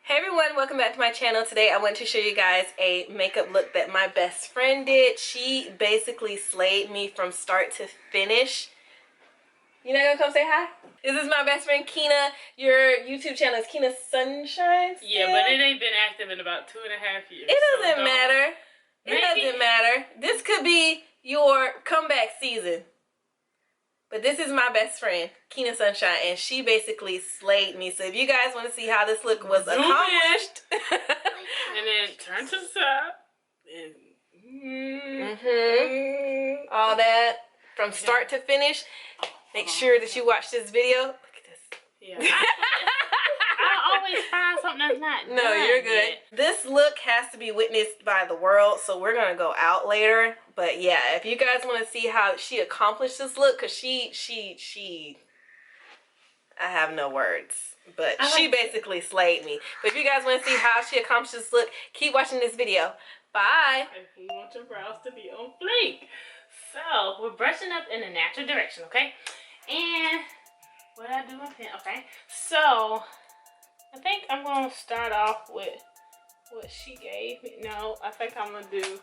Hey everyone, welcome back to my channel. Today I want to show you guys a makeup look that my best friend did. She basically slayed me from start to finish. You not gonna come say hi? This is my best friend Kena. Your YouTube channel is KenaSunshine. Yeah, but it ain't been active in about 2.5 years. It doesn't matter. It doesn't matter. This could be your comeback season. But this is my best friend, KenaSunshine, and she basically slayed me. So if you guys want to see how this look was accomplished. And then turn to the side. And all that from start to finish. Make sure that you watch this video. Look at this. Yeah. I always find something that's not No, you're good. yet. This look has to be witnessed by the world, so we're gonna go out later. But yeah, if you guys want to see how she accomplished this look, cause she I have no words, but she basically slayed me. But if you guys want to see how she accomplished this look, keep watching this video. Bye. If you want your brows to be on fleek. So we're brushing up in a natural direction, okay? And what I do with pen, okay? So I think I'm gonna start off with what she gave me. No, I think I'm gonna do,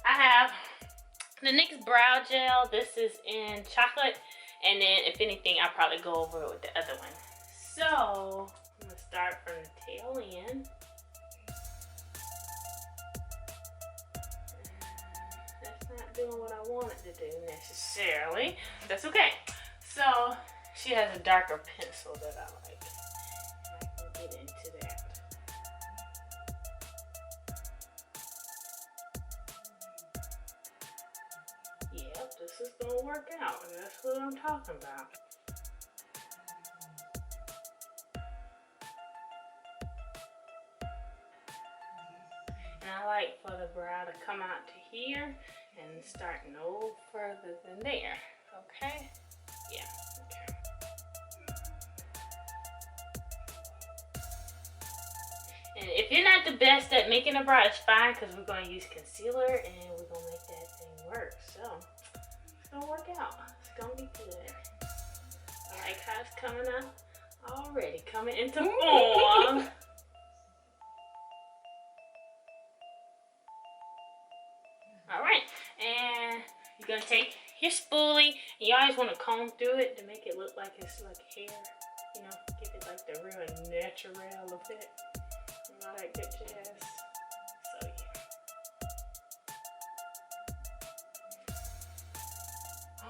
I have the NYX brow gel. This is in chocolate, and then if anything I'll probably go over it with the other one. So I'm gonna start from the tail end. That's not doing what I want it to do necessarily. That's okay. So she has a darker pencil that I like. I can get into that. Yep, this is gonna work out. That's what I'm talking about. And I like for the brow to come out to here and start no further than there. Okay? Yeah. Okay. And if you're not the best at making a brow, it's fine, because we're going to use concealer and we're going to make that thing work. So it's going to work out. It's going to be good. I like how it's coming out already, coming into form. Alright, and you're going to take your spoolie, and you always want to comb through it to make it look like it's like hair. You know, give it like the real natural effect. And all that good jazz. So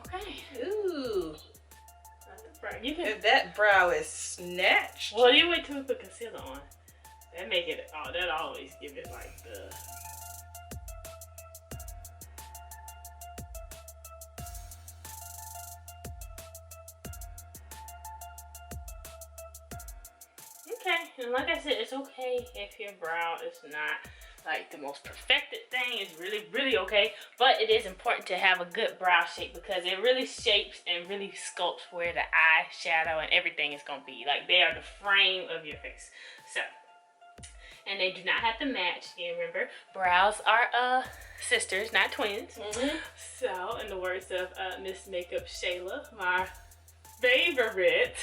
yeah. Okay. Ooh. You can, If that brow is snatched. well, you wait till we put concealer on. That make it, oh, that always give it like the... Okay, and like I said, it's okay if your brow is not like the most perfected thing. It's really, really okay. But it is important to have a good brow shape, because it really shapes and really sculpts where the eyeshadow and everything is going to be. Like, they are the frame of your face. So, and they do not have to match. You remember, brows are sisters, not twins. So, in the words of Miss Makeup Shayla, my favorite.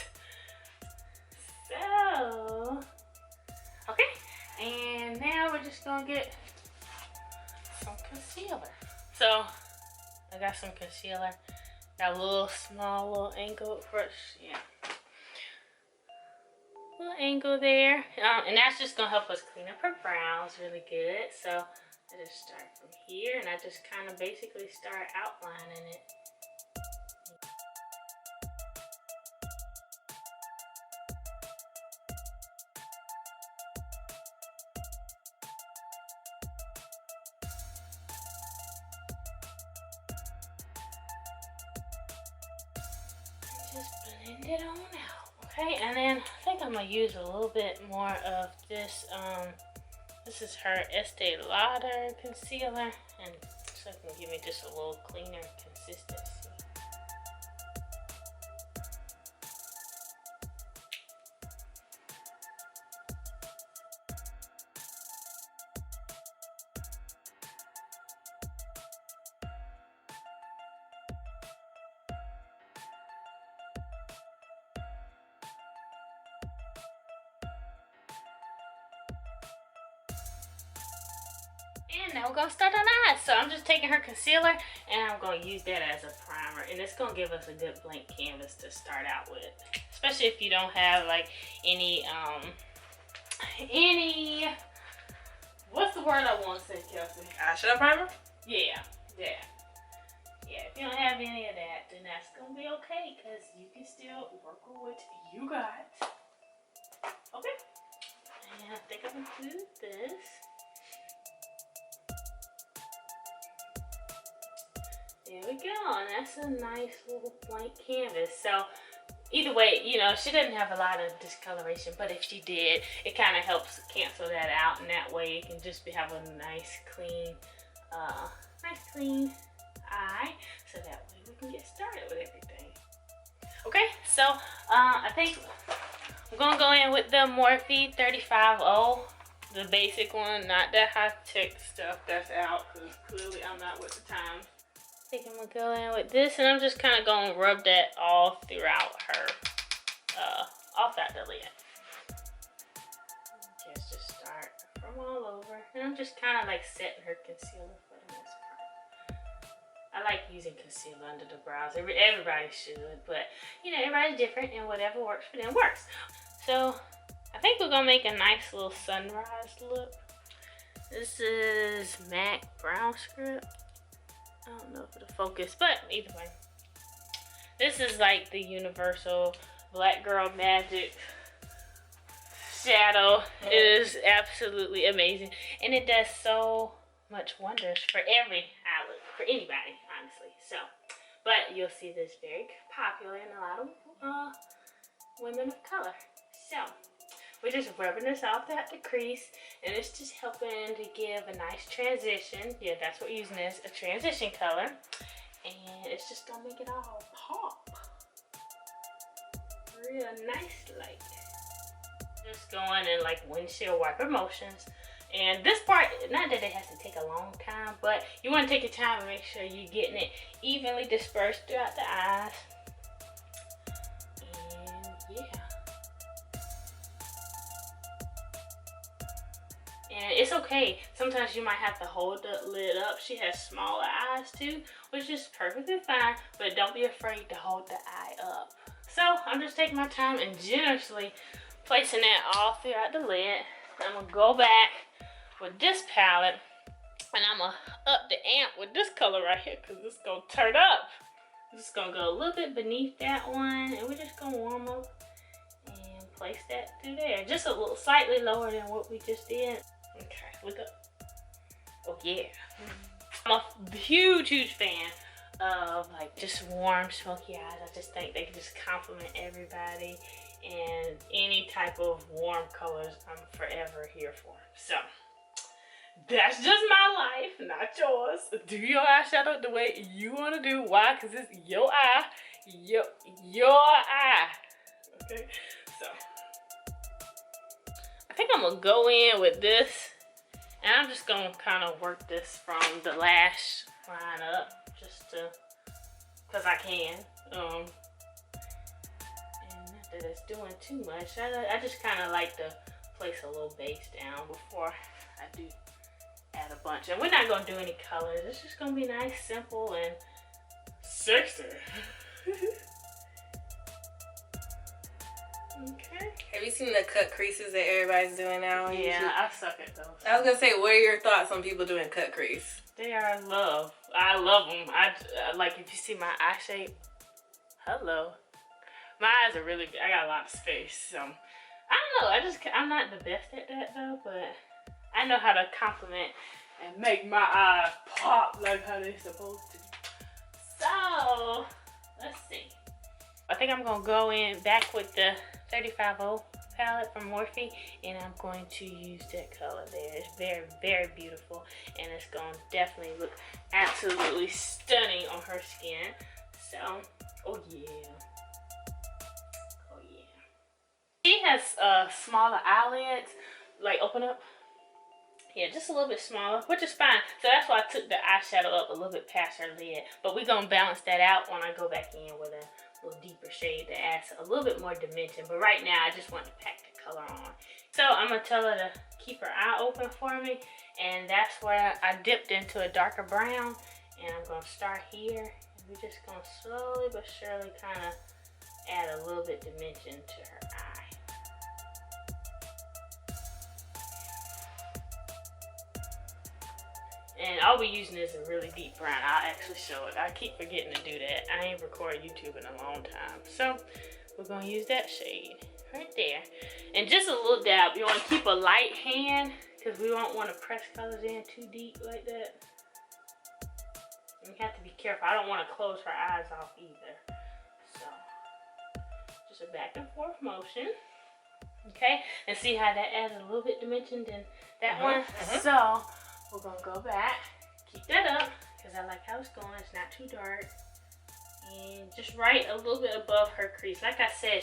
So, okay, and now we're just gonna get some concealer. So, I got some concealer, got a little small little angle brush, yeah. Little angle there, and that's just gonna help us clean up her brows really good. So, I just start from here, and I just kind of basically start outlining it. Just blend it on out, okay? And then I think I'm gonna use a little bit more of this. This is her Estee Lauder concealer, and so it can give me just a little cleaner consistency. And now we're gonna start on eyes. So I'm just taking her concealer and I'm gonna use that as a primer. And it's gonna give us a good blank canvas to start out with. Especially if you don't have like any, what's the word I want to say, Kelsey? Eyeshadow primer? Yeah, if you don't have any of that, then that's gonna be okay, because you can still work with what you got. Okay, and I think I'm gonna do this. There we go, and that's a nice little blank canvas. So either way, you know, she doesn't have a lot of discoloration, but if she did, it kind of helps cancel that out, and that way it can just have a nice clean eye, so that way we can get started with everything. Okay, so I think I'm gonna go in with the Morphe 350, the basic one, not the high-tech stuff that's out, because clearly I'm not with the times. I think I'm gonna go in with this, and I'm just kind of gonna rub that all throughout her, off that the lid. Just start from all over, and I'm just kind of like setting her concealer for the most part. I like using concealer under the brows. Everybody should, but you know, everybody's different, and whatever works for them works. So I think we're gonna make a nice little sunrise look. This is MAC Brown Script. I don't know if it'll focus, but either way. This is like the universal Black Girl Magic shadow. It is absolutely amazing, and it does so much wonders for every eye look, for anybody, honestly. So, but you'll see this very popular in a lot of women of color. So, we're just rubbing this off at the crease, and it's just helping to give a nice transition. Yeah, that's what we're using as a transition color, and it's just gonna make it all pop real nice, like. Just going in like windshield wiper motions. And this part, not that it has to take a long time, but you want to take your time and make sure you're getting it evenly dispersed throughout the eyes. And yeah. And it's okay. Sometimes you might have to hold the lid up. She has smaller eyes too, which is perfectly fine, but don't be afraid to hold the eye up. So I'm just taking my time and generously placing that all throughout the lid. I'm gonna go back with this palette, and I'm gonna up the amp with this color right here, because it's gonna turn up. This is gonna go a little bit beneath that one, and we're just gonna warm up and place that through there. Just a little slightly lower than what we just did. Okay, look up. Oh yeah. I'm a huge fan of like just warm, smoky eyes. I just think they can just compliment everybody, and any type of warm colors I'm forever here for. So that's just my life, not yours. Do your eyeshadow the way you want to do. Why? Because it's your eye, your eye. Okay, so I think I'm gonna go in with this, and I'm just gonna kind of work this from the lash line up, just to, because I can. And not that it's doing too much. I just kind of like to place a little base down before I do add a bunch. And we're not gonna do any colors. It's just gonna be nice, simple, and sexy. Okay. Have you seen the cut creases that everybody's doing now? Yeah, I suck at those. I was gonna say, what are your thoughts on people doing cut crease? They are love. I love them. I like, if you see my eye shape. Hello. My eyes are really big. I got a lot of space, so I don't know. I'm not the best at that though, but I know how to compliment and make my eyes pop like how they're supposed to. So let's see. I think I'm gonna go in back with the 350 palette from Morphe, and I'm going to use that color there. It's very, very beautiful, and it's gonna definitely look absolutely stunning on her skin. So, oh yeah. Oh yeah. She has smaller eyelids, like open up. Yeah, just a little bit smaller, which is fine. So that's why I took the eyeshadow up a little bit past her lid. But we're gonna balance that out when I go back in with a little deeper shade that adds a little bit more dimension. But right now, I just want to pack the color on. So I'm gonna tell her to keep her eye open for me, And that's where I dipped into a darker brown. And I'm gonna start here. And we're just gonna slowly but surely kind of add a little bit dimension to her eye. And all we're using is a really deep brown. I'll actually show it. I keep forgetting to do that. I ain't recorded YouTube in a long time. So we're gonna use that shade right there. And just a little dab. You wanna keep a light hand because we don't wanna press colors in too deep like that. And you have to be careful. I don't wanna close her eyes off either. So just a back and forth motion. Okay, and see how that adds a little bit dimension than that one? So we're gonna go back, keep that up, because I like how it's going. It's not too dark. And just right a little bit above her crease. Like I said,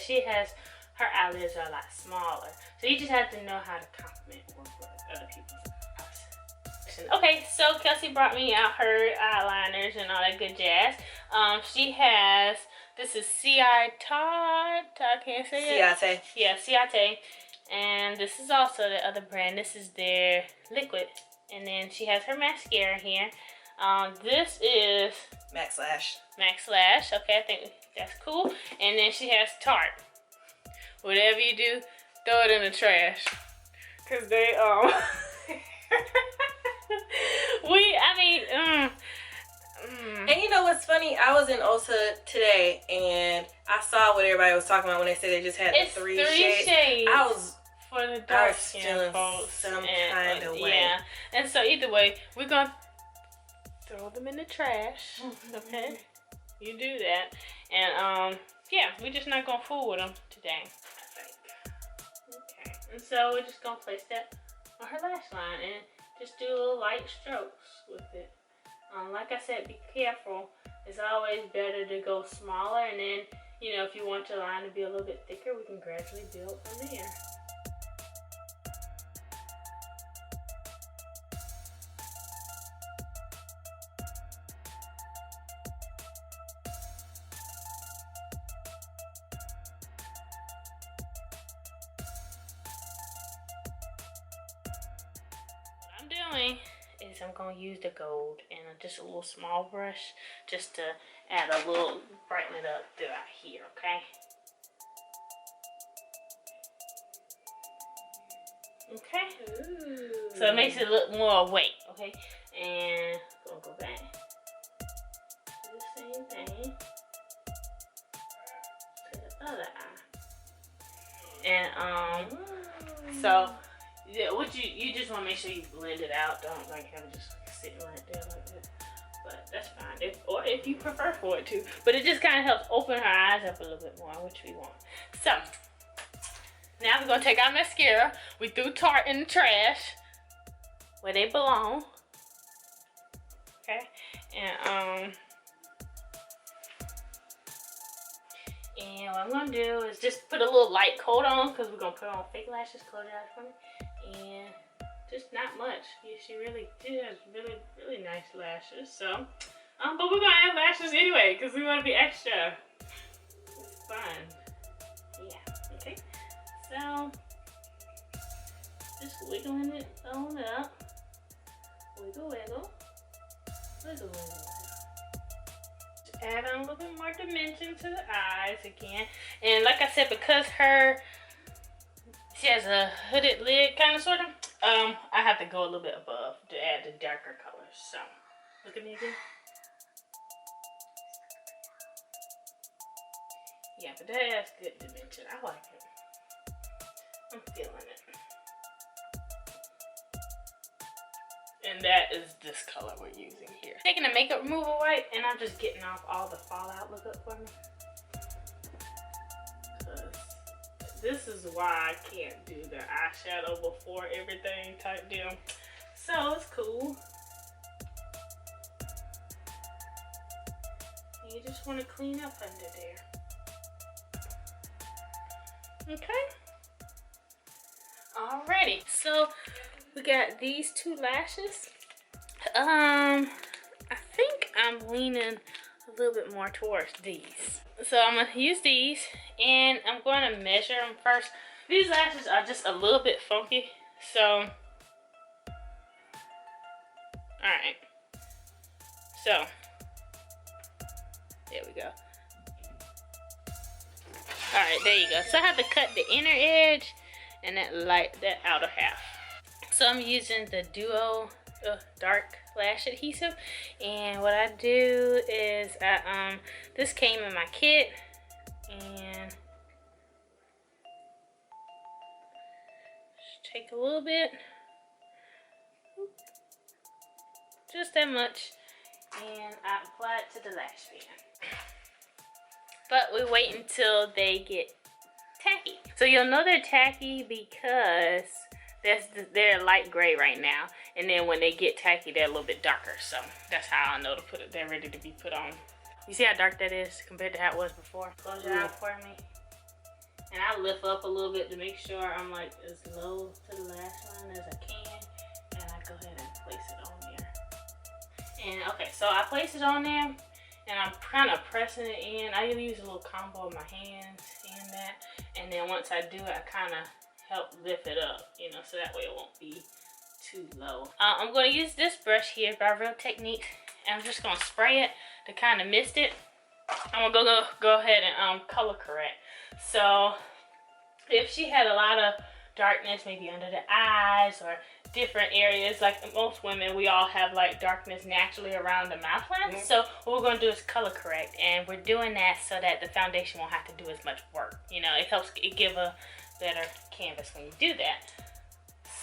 her eyelids are a lot smaller. So you just have to know how to compliment work with other people's eyes. Okay, so Kelsey brought me out her eyeliners and all that good jazz. She has, this is Ciate. I can't say it. Ciate. Yeah, Ciate. And this is also the other brand. This is their liquid. And then she has her mascara here. This is Max Lash. Max Lash. Okay, I think that's cool. And then she has Tarte. Whatever you do, throw it in the trash. Cause they And you know what's funny? I was in Ulta today and I saw what everybody was talking about when they said they just had the three shades. I was for the dark skin skin folks. Some kind of way. Yeah. And so either way, we're gonna throw them in the trash. Okay? You do that. And yeah, we're just not gonna fool with them today, I think. Okay. And so we're just gonna place that on her lash line and just do little light strokes with it. Like I said, be careful. It's always better to go smaller, and then, you know, if you want your line to be a little bit thicker, we can gradually build from there. What I'm doing is I'm going to use the gold and just a little small brush just to add a little, brighten it up throughout here, okay? Okay? Ooh. So it makes it look more awake, okay? And I'm going to go back to the same thing to the other eye. And so yeah, what you just want to make sure you blend it out. Don't like have it just sitting right there like that. But that's fine. If you prefer for it to. But it just kind of helps open her eyes up a little bit more, which we want. So now we're gonna take our mascara. We threw Tarte in the trash where they belong. Okay, and what I'm gonna do is just put a little light coat on because we're gonna put on fake lashes. Close your eyes for me. And just not much. Yeah, she has really nice lashes. So, but we're gonna add lashes anyway because we want to be extra. It's fun. Yeah. Okay. So, just wiggling it on up. Wiggle, wiggle, wiggle, wiggle. Add on a little bit more dimension to the eyes again. And like I said, because she has a hooded lid kind of sort of, I have to go a little bit above to add the darker colors. So look at me again. Yeah, but that adds good dimension. I like it. I'm feeling it. And that is this color we're using here. Taking a makeup removal wipe and I'm just getting off all the fallout. Look up for me. This is why I can't do the eyeshadow before everything type deal. So it's cool. You just want to clean up under there. Okay. Alrighty. So we got these two lashes. I think I'm leaning a little bit more towards these. So I'm going to use these and I'm going to measure them first. These lashes are just a little bit funky. So Alright. So, there we go. Alright, there you go. So I have to cut the inner edge and that outer half. So I'm using the Duo Dark Lash Adhesive. And what I do is, this came in my kit. And just take a little bit. Just that much. And I apply it to the lash band. But we wait until they get tacky. So you'll know they're tacky because they're light gray right now. And then when they get tacky, they're a little bit darker. So that's how I know to put it. They're ready to be put on. You see how dark that is compared to how it was before? Close your eyes for me. And I lift up a little bit to make sure I'm like as low to the lash line as I can. And I go ahead and place it on there. And okay, so I place it on there. And I'm kind of pressing it in. I use a little combo of my hands and that. And then once I do it, I kind of help lift it up, you know, so that way it won't be too low. I'm going to use this brush here by Real Technique. And I'm just going to spray it to kind of mist it. I'm going to go ahead and color correct. So if she had a lot of darkness maybe under the eyes or different areas, like most women, we all have like darkness naturally around the mouth line. So what we're going to do is color correct, and we're doing that so that the foundation won't have to do as much work. You know, it helps it give a better canvas when you do that.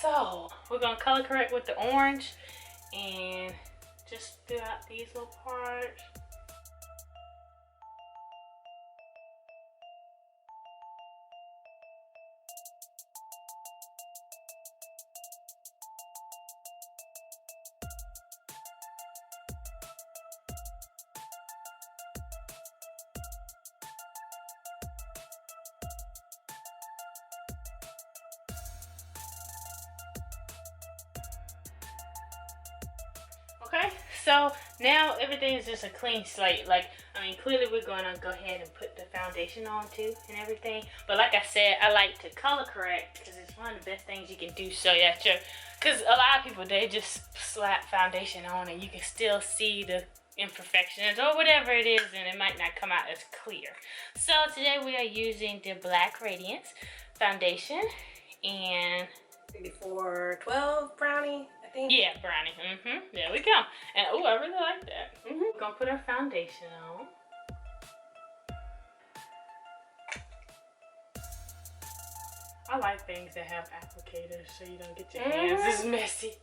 So we're going to color correct with the orange and just fill out these little parts. Okay, so now everything is just a clean slate. Like, I mean, clearly we're gonna go ahead and put the foundation on too and everything. But like I said, I like to color correct because it's one of the best things you can do so that you're, because a lot of people, they just slap foundation on and you can still see the imperfections or whatever it is, and it might not come out as clear. So today we are using the Black Radiance foundation and 5412 brownie, I think. yeah, brownie. There we go. And oh, I really like that. We're gonna put our foundation on. I like things that have applicators so you don't get your hands as messy.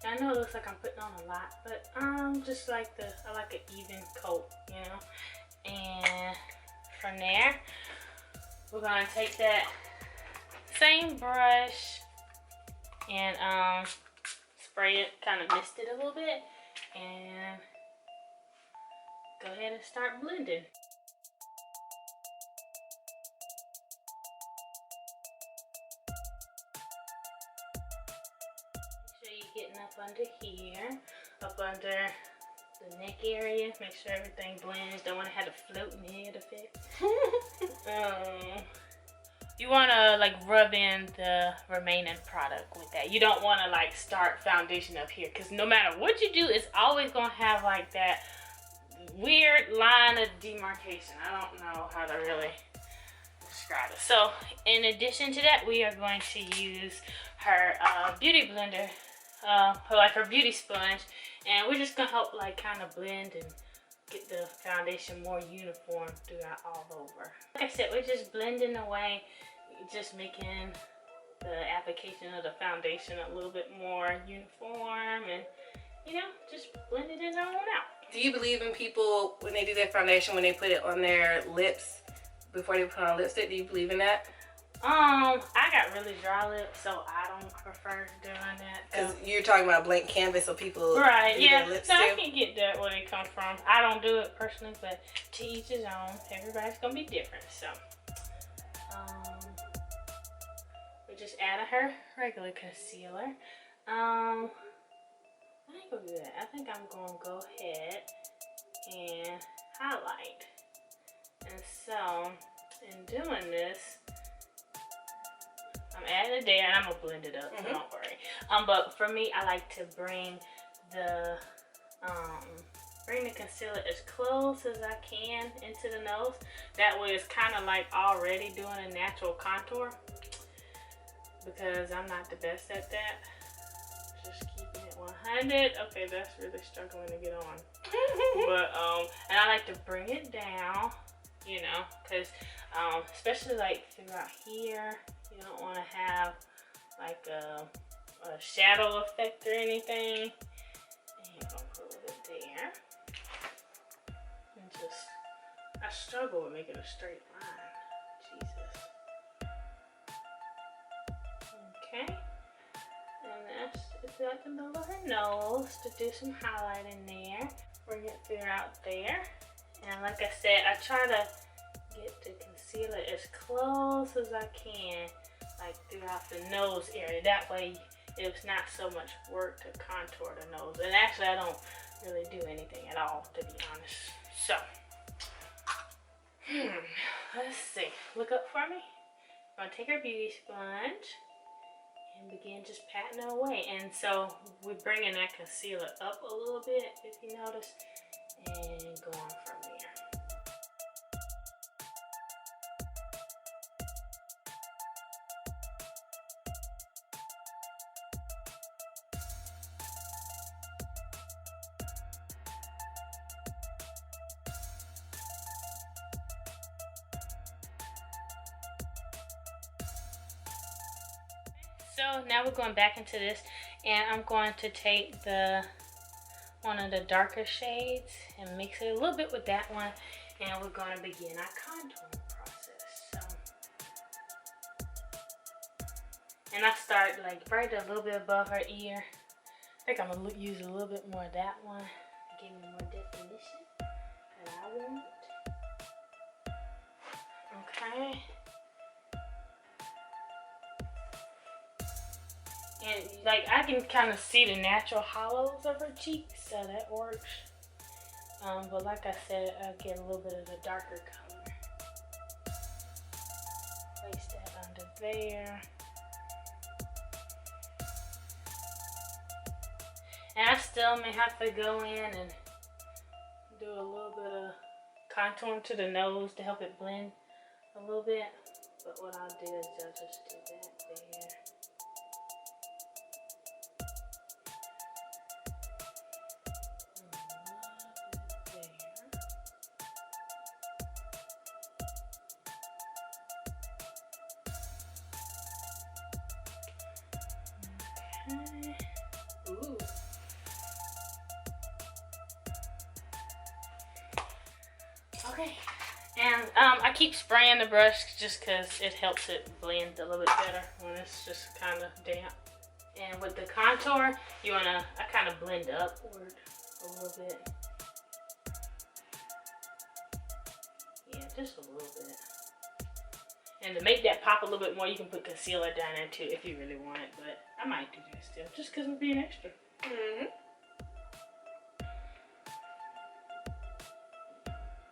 I know it looks like I'm putting on a lot, but just like I like an even coat, you know. And from there, we're gonna take that same brush and spray it, kind of mist it a little bit, and go ahead and start blending. Make sure you're getting up under here, up under the neck area. Make sure everything blends. Don't want to have a floating head effect. You want to like rub in the remaining product with that. You don't want to like start foundation up here, because no matter what you do, it's always going to have like that weird line of demarcation. I don't know how to really describe it. So in addition to that, we are going to use her beauty blender, like her beauty sponge, and we're just going to help like kind of blend and get the foundation more uniform throughout all over. Like I said, we're just blending away, just making the application of the foundation a little bit more uniform, and you know, just blending it on out. Do you believe in people when they do their foundation, when they put it on their lips before they put on lipstick? Do you believe in that? I got really dry lips, so I don't prefer doing that. Because you're talking about blank canvas, so people right, do yeah. their lips So too. I can get that where they come from. I don't do it personally, but to each his own. Everybody's gonna be different, so. We just added her regular concealer. I ain't gonna do that. I think I'm gonna go ahead and highlight. And so, in doing this, I'm adding it there, and I'm gonna blend it up, so don't worry. But for me, I like to bring the concealer as close as I can into the nose. That way it's kind of like already doing a natural contour, because I'm not the best at that. Just keeping it 100. Okay, that's really struggling to get on. But and I like to bring it down, you know, because especially like throughout here, you don't want to have like a shadow effect or anything. And you're gonna put a little bit there. And just, I struggle with making a straight line. Jesus. Okay. And that's at the middle of her nose to do some highlighting there. Bring it throughout there. And like I said, I try to get the concealer as close as I can, like throughout the nose area. That way it's not so much work to contour the nose. And actually, I don't really do anything at all, to be honest. So, let's see. Look up for me. I'm gonna take our beauty sponge and begin just patting it away. And so we're bringing that concealer up a little bit, if you notice, and going from there. So now we're going back into this, and I'm going to take one of the darker shades and mix it a little bit with that one, and we're going to begin our contouring process. So, and I start like right a little bit above her ear. I think I'm gonna use a little bit more of that one to give me more definition that I want. Okay. And like I can kind of see the natural hollows of her cheeks, so that works. But like I said, I'll get a little bit of the darker color. Place that under there. And I still may have to go in and do a little bit of contouring to the nose to help it blend a little bit. But what I'll do is I'll just do that there. Ooh. Okay, and I keep spraying the brush just because it helps it blend a little bit better when it's just kind of damp. And with the contour, I kind of blend upward a little bit. Yeah, just a little bit. And to make that pop a little bit more, you can put concealer down there too if you really want it, but I might do that still, just because I'm being extra.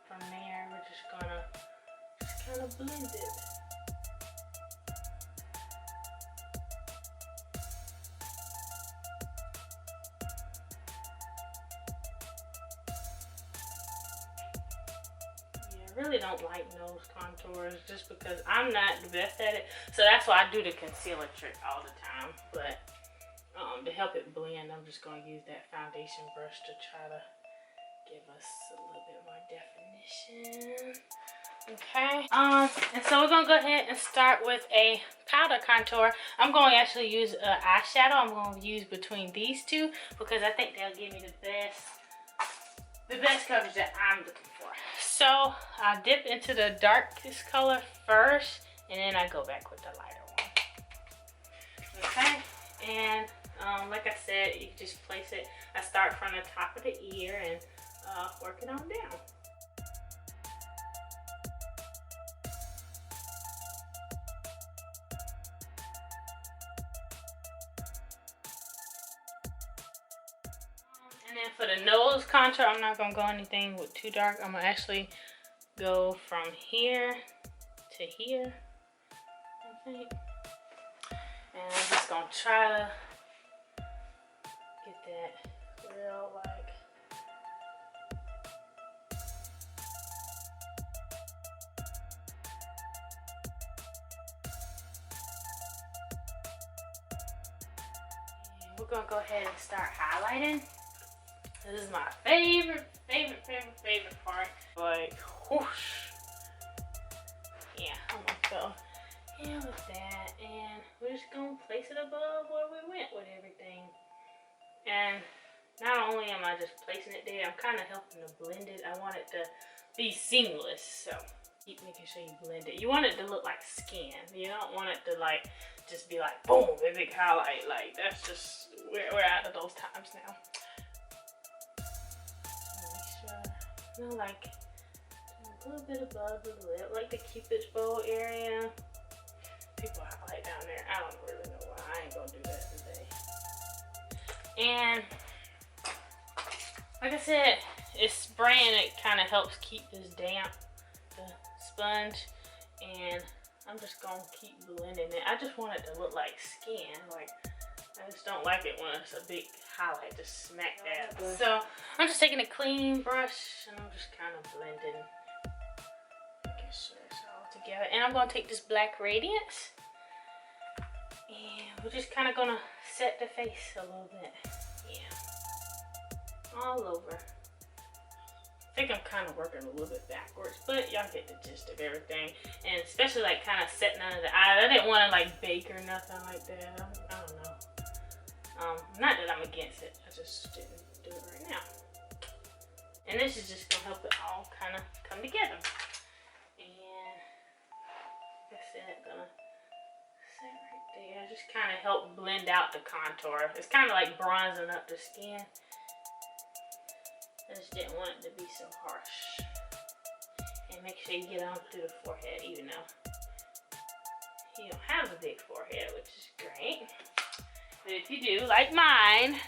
From there, we're just gonna kind of blend it. I really don't like nose contours just because I'm not the best at it. So that's why I do the concealer trick all the time. But to help it blend, I'm just going to use that foundation brush to try to give us a little bit more definition. Okay. And so we're going to go ahead and start with a powder contour. I'm going to actually use an eyeshadow. I'm going to use between these two because I think they'll give me the best coverage that I'm looking for. So I dip into the darkest color first, and then I go back with the lighter one. Okay, and like I said, you can just place it. I start from the top of the ear and work it on down. And then for the nose contour, I'm not gonna go anything with too dark. I'm gonna actually go from here to here, I think. just gonna try to get that real like. And we're gonna go ahead and start highlighting. This is my favorite part. Like, whoosh. Yeah, I'm gonna go in with that, and we're just gonna place it above where we went with everything. And not only am I just placing it there, I'm kind of helping to blend it. I want it to be seamless, so keep making sure you blend it. You want it to look like skin. You don't want it to like just be like boom, a big highlight. Like that's just we're out of those times now. So make sure, like a little bit above the lip, like the cupid's bow area. People highlight down there. I don't really know why. I ain't gonna do that today. And like I said, it's spraying. It kind of helps keep this damp, the sponge. And I'm just gonna keep blending it. I just want it to look like skin. Like I just don't like it when it's a big highlight. Just smack that. So I'm just taking a clean brush and I'm just kind of blending. Making sure it's all together. And I'm gonna take this black radiance. And we're just kind of gonna set the face a little bit. Yeah. All over. I think I'm kind of working a little bit backwards, but y'all get the gist of everything. And especially like kind of setting under the eyes. I didn't want to like bake or nothing like that. I don't know. Not that I'm against it. I just didn't do it right now. And this is just gonna help it all kind of come together. And like I said, gonna set right there. Just kind of help blend out the contour. It's kind of like bronzing up the skin. I just didn't want it to be so harsh. And make sure you get on through the forehead, even though you don't have a big forehead, which is great. But if you do, like mine,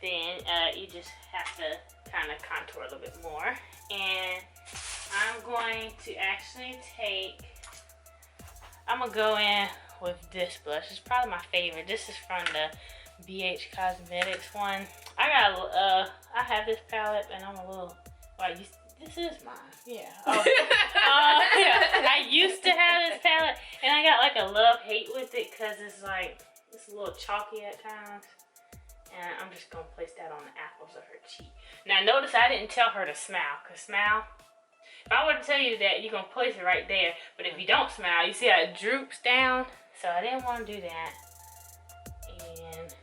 then you just have to kind of contour a little bit more. And I'm going to actually I'm gonna go in with this blush. It's probably my favorite. This is from the BH Cosmetics one. I have this palette and I'm a little, this is mine, yeah. Oh. Yeah. I used to have this palette and I got like a love-hate with it because it's like, it's a little chalky at times. And I'm just gonna place that on the apples of her cheek. Now notice I didn't tell her to smile, because smile, if I were to tell you that, you're gonna place it right there. But if you don't smile, you see how it droops down? So I didn't want to do that. And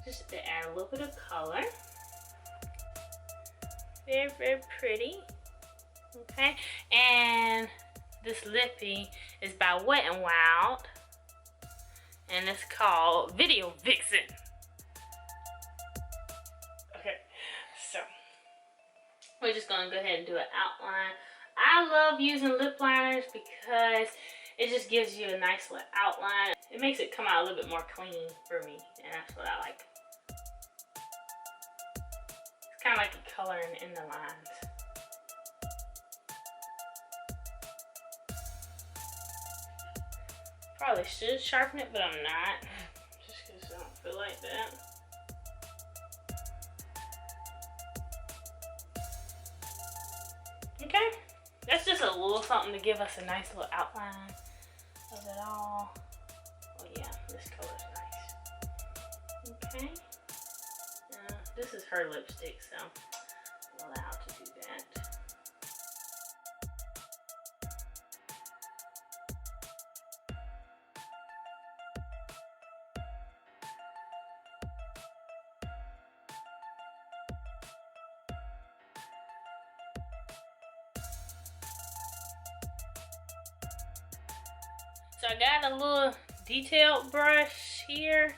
just to add a little bit of color. Very, very pretty. Okay, and this lippy is by Wet n Wild. And it's called Video Vixen. Okay, so we're just gonna go ahead and do an outline. I love using lip liners because it just gives you a nice little outline. It makes it come out a little bit more clean for me, and that's what I like. It's kind of like a coloring in the lines. Probably should sharpen it, but I'm not. Just because I don't feel like that. Okay, that's just a little something to give us a nice little outline of it all. Oh yeah, this color's nice. Okay, this is her lipstick, so I'm allowed to do that. So I got a little detailed brush here.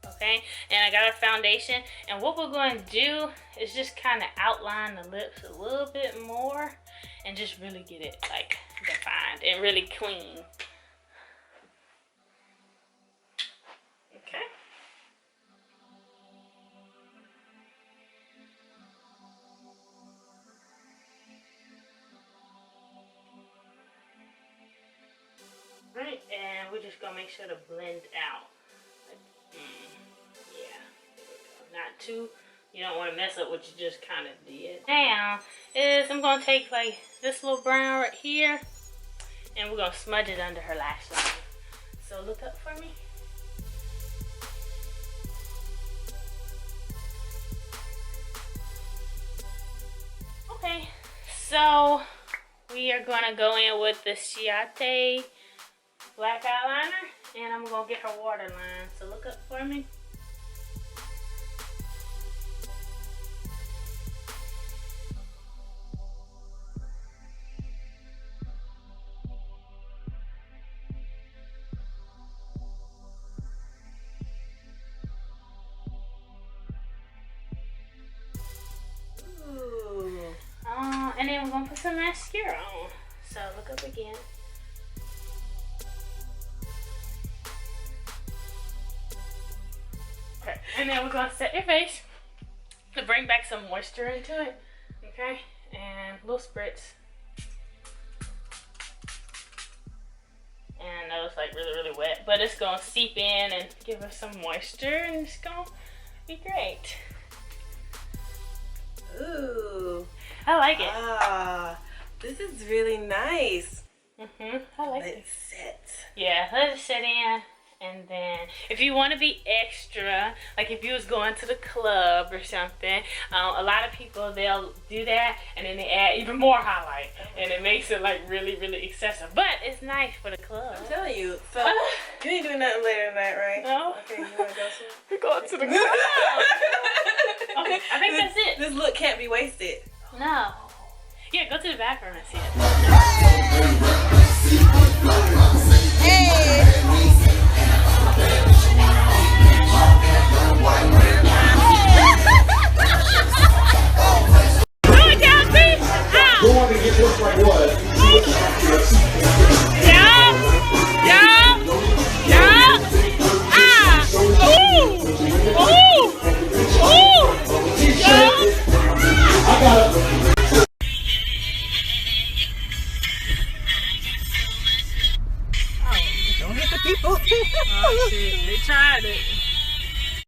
Okay, and I got a foundation. And what we're going to do is just kind of outline the lips a little bit more and just really get it like defined and really clean. Okay. Right, and we're just gonna make sure to blend out. Yeah, there we go. Not too, you don't want to mess up what you just kind of did. Now is I'm gonna take like this little brown right here, and we're gonna smudge it under her lash line. So look up for me. Okay, so we are gonna go in with the Chiate black eyeliner, and I'm gonna get her waterline. So look up for me. Ooh. And then we're gonna put some mascara on. So look up again. Okay, and then we're gonna set your face to bring back some moisture into it. Okay, and little spritz. And that was like really, really wet, but it's gonna seep in and give us some moisture, and it's gonna be great. Ooh. I like it. Ah, this is really nice. I like it. Let's set. Yeah, let it set in. And then if you want to be extra, like if you was going to the club or something, a lot of people, they'll do that and then they add even more highlight, and it makes it like really, really excessive. But it's nice for the club. I'm telling you. So you ain't doing nothing later tonight, right? No. Okay, you want to go soon? We're going to the club. Okay, I think that's it. This look can't be wasted. No. Yeah, go to the bathroom and see it. Hey. Go on and get this like what? Yeah. Ah. Ooh. I got it. Don't hit the people. Oh shit, they tried it.